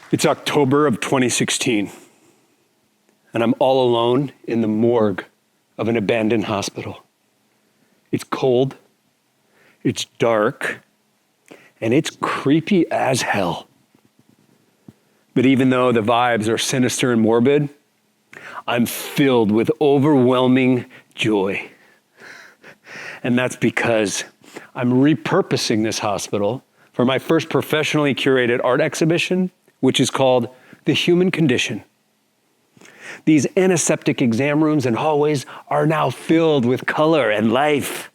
It's October of 2016, and I'm all alone in the morgue of an abandoned hospital. It's cold, it's dark, and it's creepy as hell. But even though the vibes are sinister and morbid, I'm filled with overwhelming joy. And that's because I'm repurposing this hospital for my first professionally curated art exhibition, which is called The Human Condition. These antiseptic exam rooms and hallways are now filled with color and life.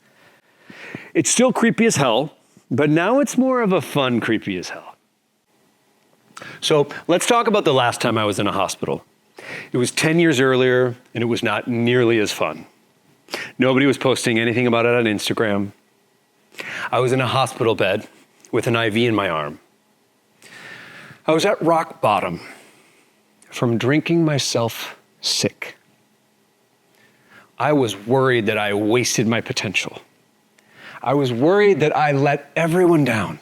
It's still creepy as hell, but now it's more of a fun creepy as hell. So let's talk about the last time I was in a hospital. It was 10 years earlier, and it was not nearly as fun. Nobody was posting anything about it on Instagram. I was in a hospital bed with an IV in my arm. I was at rock bottom from drinking myself sick. I was worried that I wasted my potential. I was worried that I let everyone down.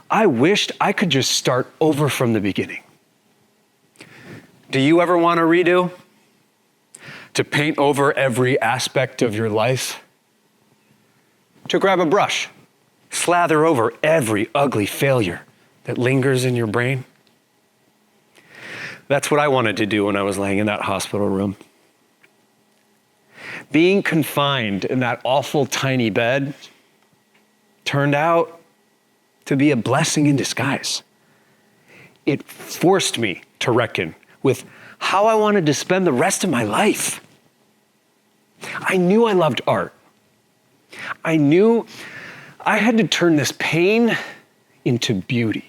I wished I could just start over from the beginning. Do you ever want to redo? To paint over every aspect of your life? To grab a brush, slather over every ugly failure that lingers in your brain? That's what I wanted to do when I was laying in that hospital room. Being confined in that awful tiny bed turned out to be a blessing in disguise. It forced me to reckon with how I wanted to spend the rest of my life. I knew I loved art. I knew I had to turn this pain into beauty.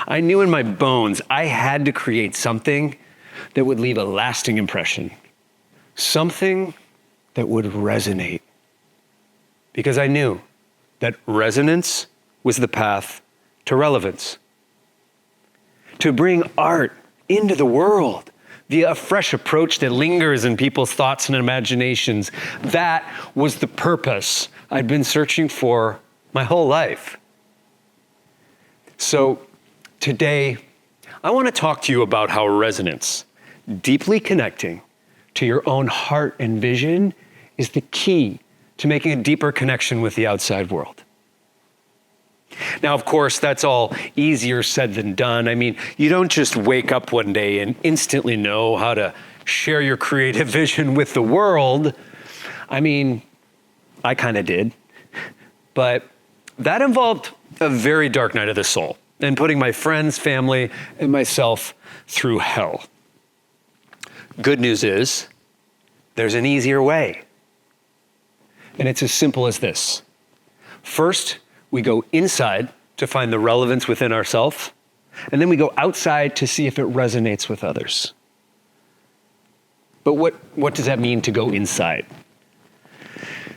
I knew in my bones I had to create something that would leave a lasting impression, something that would resonate. Because I knew that resonance was the path to relevance. To bring art into the world via a fresh approach that lingers in people's thoughts and imaginations. That was the purpose I'd been searching for my whole life. So today, I want to talk to you about how resonance, deeply connecting to your own heart and vision, is the key to making a deeper connection with the outside world. Now, of course, that's all easier said than done. I mean, you don't just wake up one day and instantly know how to share your creative vision with the world. I mean, I kind of did. But that involved a very dark night of the soul and putting my friends, family, and myself through hell. Good news is, there's an easier way. And it's as simple as this. First, we go inside to find the relevance within ourselves, and then we go outside to see if it resonates with others. But what does that mean to go inside?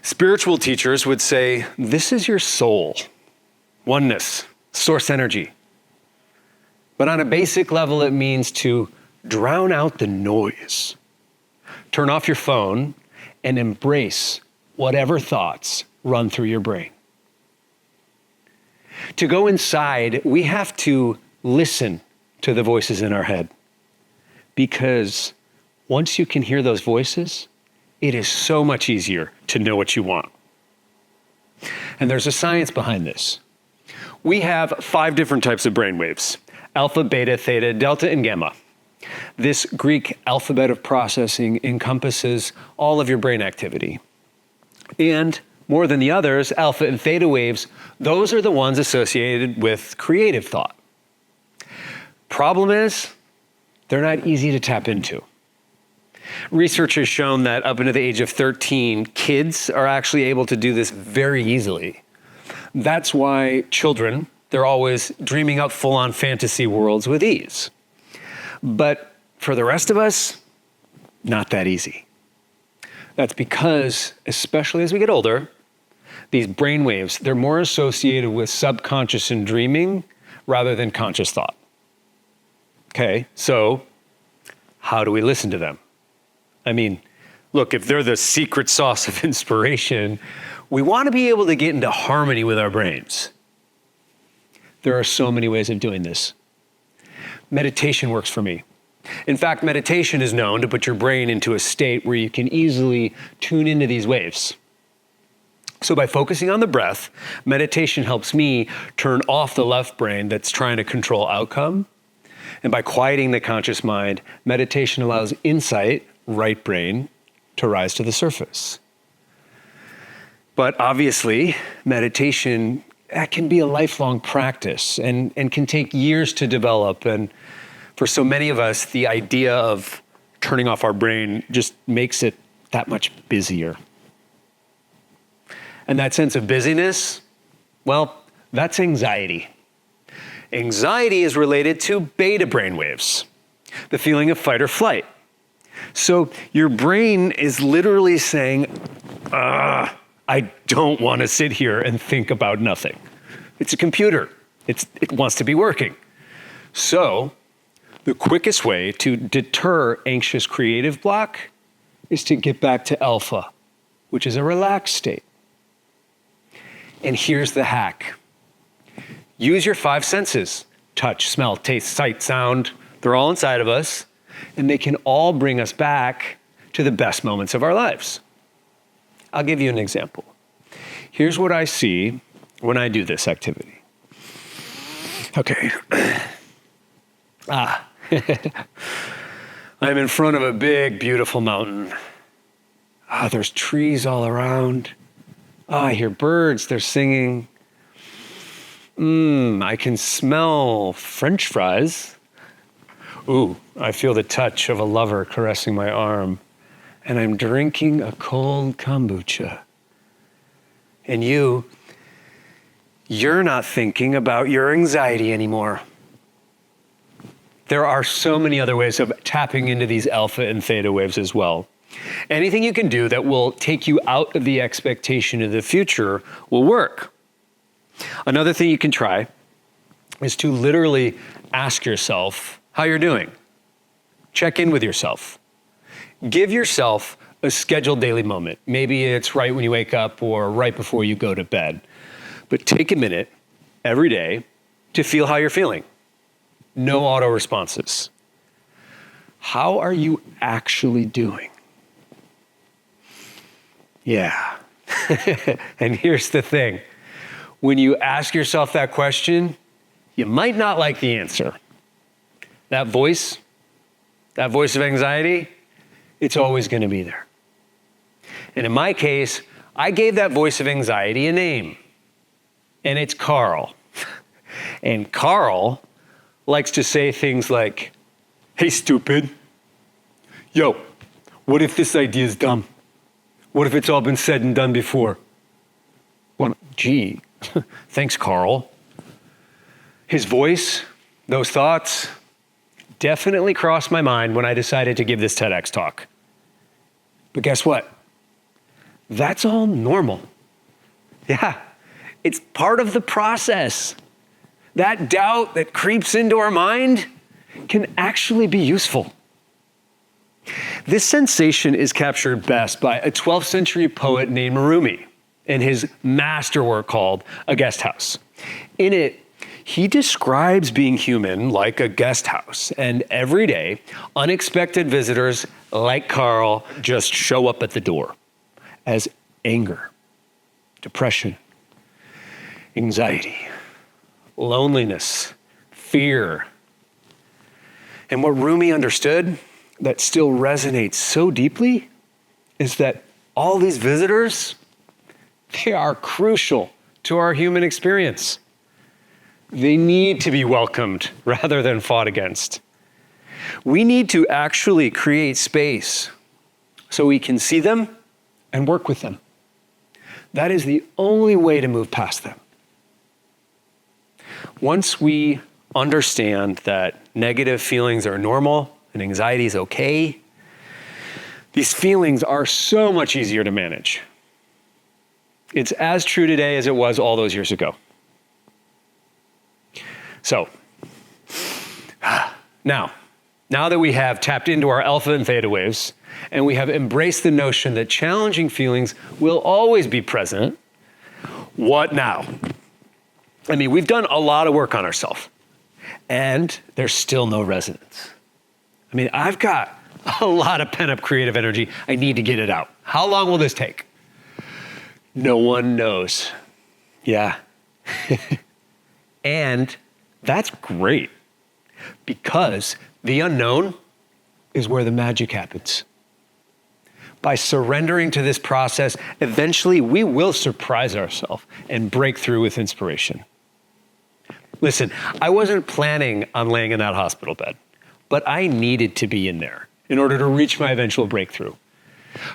Spiritual teachers would say, this is your soul, oneness, source energy. But on a basic level, it means to drown out the noise. Turn off your phone and embrace whatever thoughts run through your brain. To go inside, we have to listen to the voices in our head. Because once you can hear those voices, it is so much easier to know what you want. And there's a science behind this. We have 5 different types of brainwaves: alpha, beta, theta, delta, and gamma. This Greek alphabet of processing encompasses all of your brain activity. And more than the others, alpha and theta waves, those are the ones associated with creative thought. Problem is, they're not easy to tap into. Research has shown that up into the age of 13, kids are actually able to do this very easily. That's why children, they're always dreaming up full-on fantasy worlds with ease. But for the rest of us, not that easy. That's because, especially as we get older, these brainwaves, they're more associated with subconscious and dreaming rather than conscious thought. Okay, so how do we listen to them? I mean, look, if they're the secret sauce of inspiration, we want to be able to get into harmony with our brains. There are so many ways of doing this. meditation works for me. In fact, meditation is known to put your brain into a state where you can easily tune into these waves. So by focusing on the breath, meditation helps me turn off the left brain that's trying to control outcome. And by quieting the conscious mind, meditation allows insight, right brain, to rise to the surface. But obviously, meditation, that can be a lifelong practice and can take years to develop. And for so many of us, the idea of turning off our brain just makes it that much busier. And that sense of busyness, well, that's anxiety. Anxiety is related to beta brainwaves, the feeling of fight or flight. So your brain is literally saying, I don't want to sit here and think about nothing. It's a computer. It wants to be working. So the quickest way to deter anxious creative block is to get back to alpha, which is a relaxed state. And here's the hack. Use your 5 senses. Touch, smell, taste, sight, sound. They're all inside of us, and they can all bring us back to the best moments of our lives. I'll give you an example. Here's what I see when I do this activity. Okay. I'm in front of a big, beautiful mountain. There's trees all around. I hear birds, they're singing. I can smell French fries. Ooh, I feel the touch of a lover caressing my arm. And I'm drinking a cold kombucha. And you're not thinking about your anxiety anymore. There are so many other ways of tapping into these alpha and theta waves as well. Anything you can do that will take you out of the expectation of the future will work. Another thing you can try is to literally ask yourself how you're doing. Check in with yourself. Give yourself a scheduled daily moment. Maybe it's right when you wake up or right before you go to bed. But take a minute every day to feel how you're feeling. No auto responses. How are you actually doing? Yeah. And here's the thing. When you ask yourself that question, you might not like the answer. That voice of anxiety, it's always going to be there. And in my case, I gave that voice of anxiety a name. And it's Carl. And Carl likes to say things like, "Hey, stupid. Yo, what if this idea is dumb? What if it's all been said and done before?" Well, gee, thanks, Carl. His voice, those thoughts, definitely crossed my mind when I decided to give this TEDx talk. But guess what? That's all normal. Yeah, it's part of the process. That doubt that creeps into our mind can actually be useful. This sensation is captured best by a 12th century poet named Rumi in his masterwork called A Guest House. In it, he describes being human like a guest house, and every day, unexpected visitors like Carl just show up at the door as anger, depression, anxiety, loneliness, fear. And what Rumi understood that still resonates so deeply is that all these visitors, they are crucial to our human experience. They need to be welcomed rather than fought against. We need to actually create space so we can see them and work with them. That is the only way to move past them. Once we understand that negative feelings are normal and anxiety is okay, these feelings are so much easier to manage. It's as true today as it was all those years ago. So, now that we have tapped into our alpha and theta waves, and we have embraced the notion that challenging feelings will always be present, what now? I mean, we've done a lot of work on ourselves. And there's still no resonance. I mean, I've got a lot of pent-up creative energy. I need to get it out. How long will this take? No one knows. Yeah. And that's great, because the unknown is where the magic happens. By surrendering to this process, eventually we will surprise ourselves and break through with inspiration. Listen, I wasn't planning on laying in that hospital bed, but I needed to be in there in order to reach my eventual breakthrough.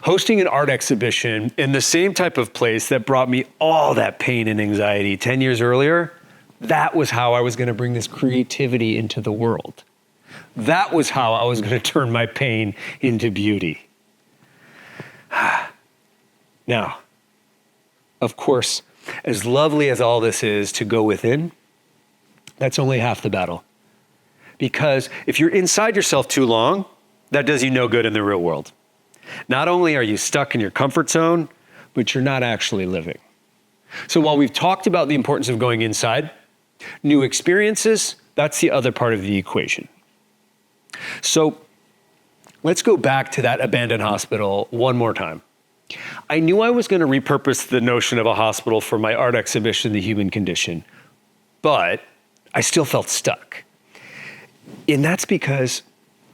Hosting an art exhibition in the same type of place that brought me all that pain and anxiety 10 years earlier, that was how I was going to bring this creativity into the world. That was how I was going to turn my pain into beauty. Now, of course, as lovely as all this is to go within, that's only half the battle. Because if you're inside yourself too long, that does you no good in the real world. Not only are you stuck in your comfort zone, but you're not actually living. So while we've talked about the importance of going inside, new experiences, that's the other part of the equation. So let's go back to that abandoned hospital one more time. I knew I was going to repurpose the notion of a hospital for my art exhibition, The Human Condition, but I still felt stuck. And that's because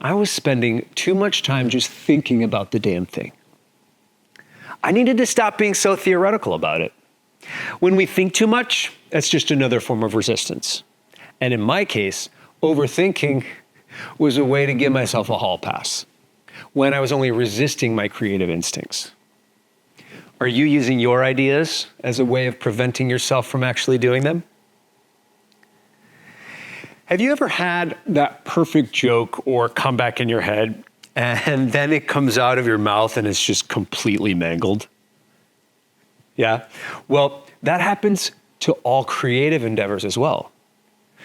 I was spending too much time just thinking about the damn thing. I needed to stop being so theoretical about it. When we think too much, that's just another form of resistance. And in my case, overthinking was a way to give myself a hall pass when I was only resisting my creative instincts. Are you using your ideas as a way of preventing yourself from actually doing them? Have you ever had that perfect joke or comeback in your head, and then it comes out of your mouth and it's just completely mangled? Yeah? Well, that happens to all creative endeavors as well.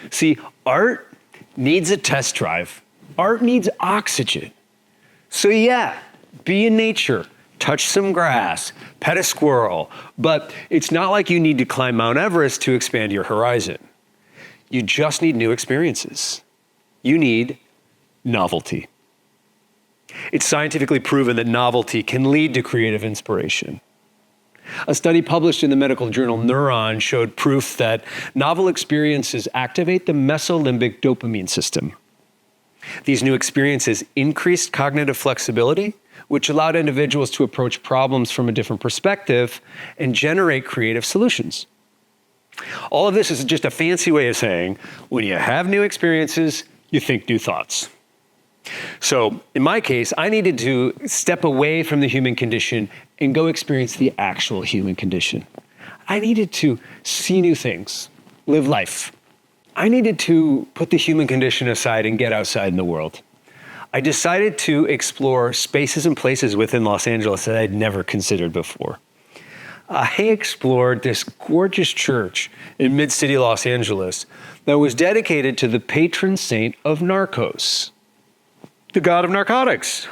See, art needs a test drive. Art needs oxygen. So yeah, be in nature, touch some grass, pet a squirrel, but it's not like you need to climb Mount Everest to expand your horizon. You just need new experiences. You need novelty. It's scientifically proven that novelty can lead to creative inspiration. A study published in the medical journal Neuron showed proof that novel experiences activate the mesolimbic dopamine system. These new experiences increased cognitive flexibility, which allowed individuals to approach problems from a different perspective and generate creative solutions. All of this is just a fancy way of saying, when you have new experiences, you think new thoughts. So in my case, I needed to step away from the human condition and go experience the actual human condition. I needed to see new things, live life. I needed to put the human condition aside and get outside in the world. I decided to explore spaces and places within Los Angeles that I'd never considered before. I explored this gorgeous church in mid-city Los Angeles that was dedicated to the patron saint of narcos, the god of narcotics,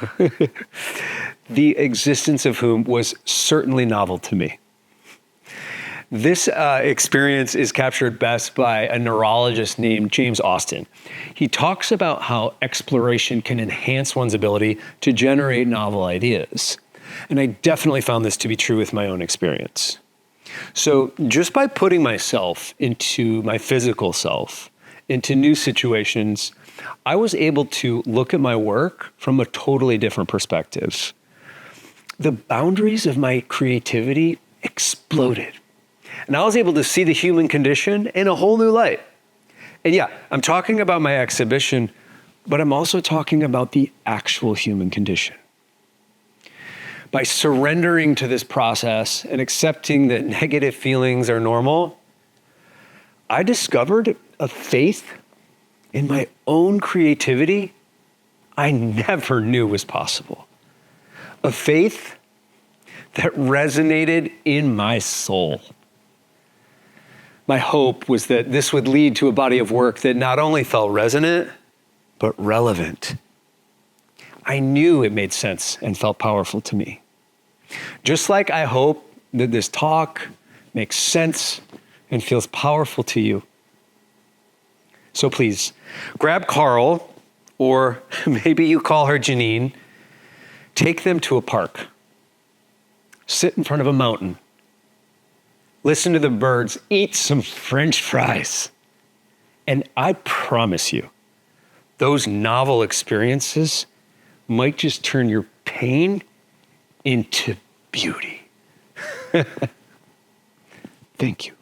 the existence of whom was certainly novel to me. This experience is captured best by a neurologist named James Austin. He talks about how exploration can enhance one's ability to generate novel ideas. And I definitely found this to be true with my own experience. So just by putting myself into my physical self, into new situations, I was able to look at my work from a totally different perspective. The boundaries of my creativity exploded. And I was able to see the human condition in a whole new light. And yeah, I'm talking about my exhibition, but I'm also talking about the actual human condition. By surrendering to this process and accepting that negative feelings are normal, I discovered a faith in my own creativity I never knew was possible. A faith that resonated in my soul. My hope was that this would lead to a body of work that not only felt resonant, but relevant. I knew it made sense and felt powerful to me. Just like I hope that this talk makes sense and feels powerful to you. So please, grab Carl, or maybe you call her Janine, take them to a park. Sit in front of a mountain. Listen to the birds, eat some French fries. And I promise you, those novel experiences might just turn your pain into beauty. Thank you.